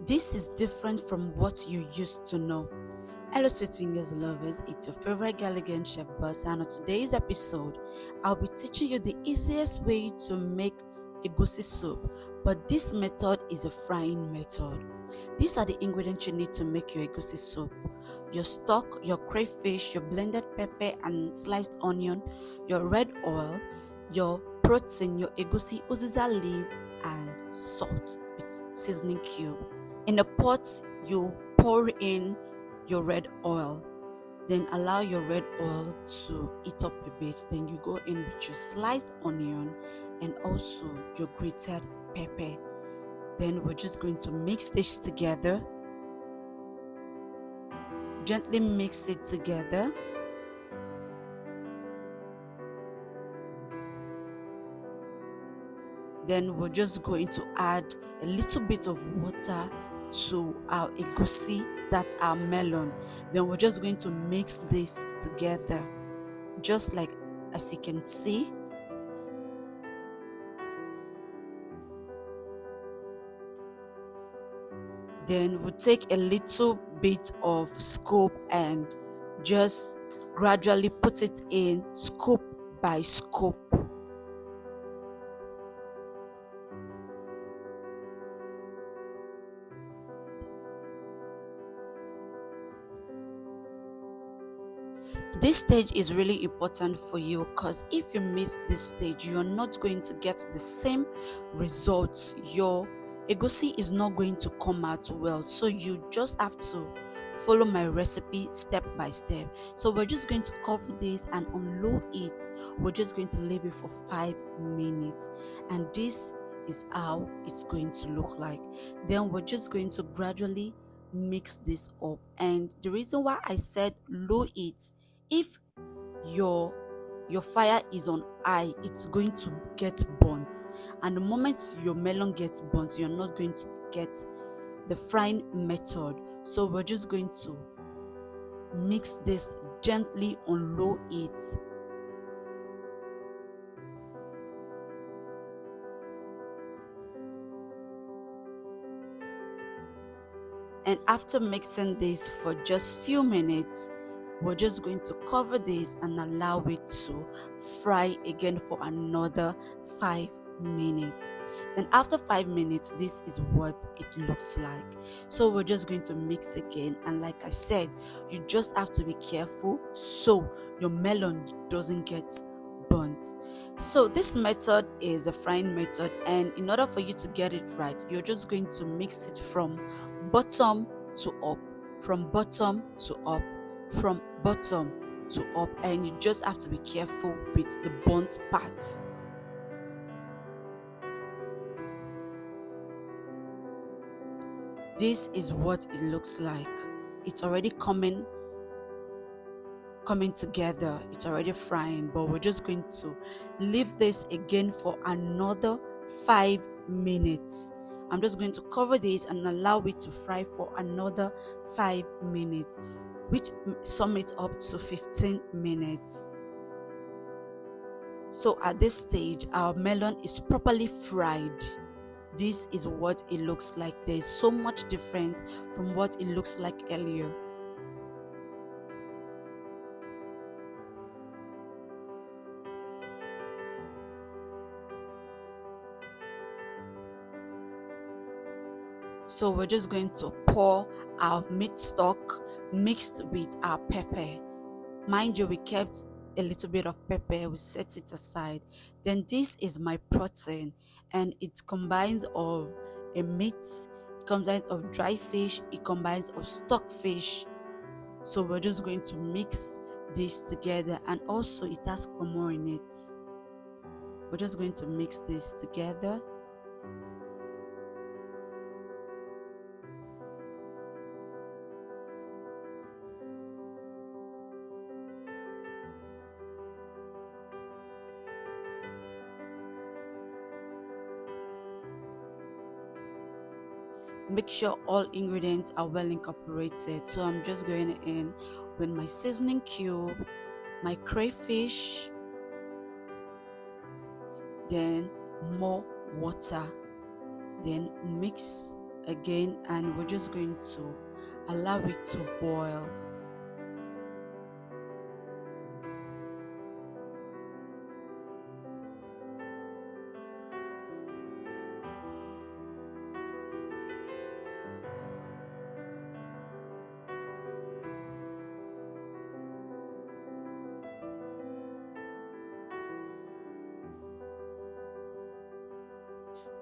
This is different from what you used to know. Hello, Sweetfingers lovers, it's your favorite girl again, Chef Boss, and on today's episode, I'll be teaching you the easiest way to make Egusi soup, but this method is a frying method. These are the ingredients you need to make your Egusi soup: your stock, your crayfish, your blended pepper and sliced onion, your red oil, your protein, your Egusi, Uziza leaf, and salt with seasoning cube. In a pot, you pour in your red oil, then allow your red oil to heat up a bit. Then you go in with your sliced onion and also your grated pepper. Then we're just going to mix this together. Gently mix it together. Then we're just going to add a little bit of water to our egusi, that's our melon. Then we're just going to mix this together, just like as you can see. Then we'll take a little bit of scoop and just gradually put it in, scoop by scoop. This stage is really important for you, because if you miss this stage, you're not going to get the same results. Your egusi is not going to come out well, so you just have to follow my recipe step by step. So we're just going to cover this, and on low heat we're just going to leave it for 5 minutes, and this is how it's going to look like. Then we're just going to gradually mix this up. And the reason why I said low heat, if your fire is on high, it's going to get burnt, and the moment your melon gets burnt, you're not going to get the frying method. So we're just going to mix this gently on low heat. And after mixing this for just few minutes, we're just going to cover this and allow it to fry again for another 5 minutes. Then after 5 minutes, this is what it looks like. So we're just going to mix again, and like I said, you just have to be careful so your melon doesn't get burnt. So this method is a frying method, and in order for you to get it right, you're just going to mix it from bottom to up, from bottom to up, from bottom to up, and you just have to be careful with the burnt parts. This is what it looks like. It's already coming together, it's already frying, but we're just going to leave this again for another 5 minutes. I'm just going to cover this and allow it to fry for another 5 minutes, which sum it up to 15 minutes. So at this stage, our melon is properly fried. This is what it looks like. There is so much different from what it looks like earlier. So we're just going to pour our meat stock mixed with our pepper. Mind you, we kept a little bit of pepper, we set it aside. Then this is my protein, and it combines of a meat, it combines of dry fish, it combines of stock fish. So we're just going to mix this together, and also it has more in it. We're just going to mix this together. Make sure all ingredients are well incorporated. So I'm just going in with my seasoning cube, my crayfish, then more water, then mix again, and we're just going to allow it to boil.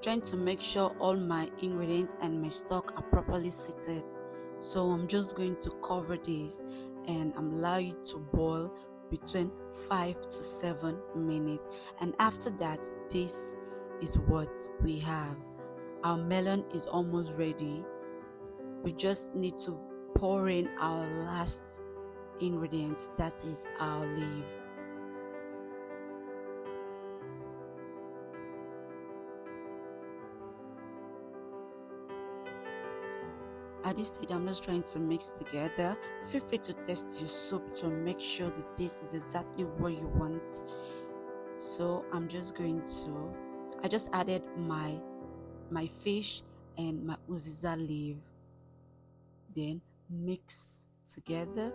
Trying to make sure all my ingredients and my stock are properly seated. So I'm just going to cover this and I'm allowing it to boil between 5 to 7 minutes. And after that, this is what we have. Our melon is almost ready. We just need to pour in our last ingredient, that is our leaf. At this stage, I'm just trying to mix together. Feel free to test your soup to make sure that this is exactly what you want. So I'm just going to, I just added my fish and my Uziza leaf. Then mix together.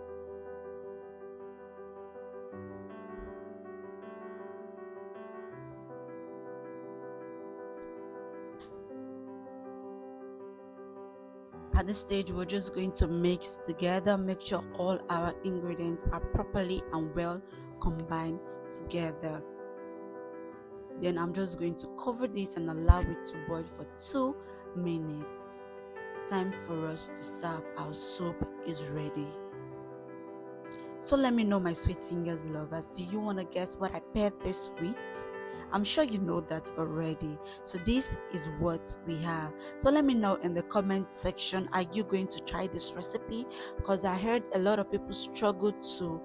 At this stage, we're just going to mix together, make sure all our ingredients are properly and well combined together. Then I'm just going to cover this and allow it to boil for 2 minutes. Time for us to serve. Our soup is ready. So let me know, my sweet fingers lovers, do you want to guess what I paired this with? I'm sure you know that already. So this is what we have. So let me know in the comment section, are you going to try this recipe? Because I heard a lot of people struggle to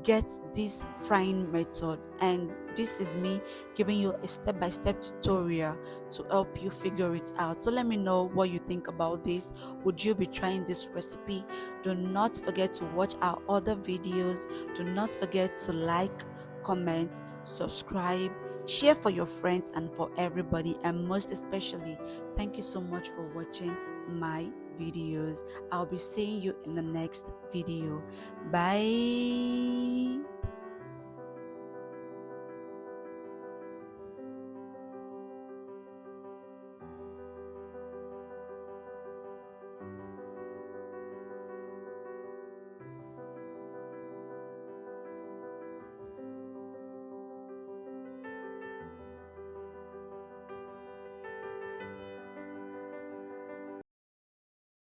get this frying method, and this is me giving you a step-by-step tutorial to help you figure it out. So let me know what you think about this. Would you be trying this recipe? Do not forget to watch our other videos. Do not forget to like, comment, subscribe, share for your friends and for everybody, and most especially, thank you so much for watching my videos. I'll be seeing you in the next video. Bye.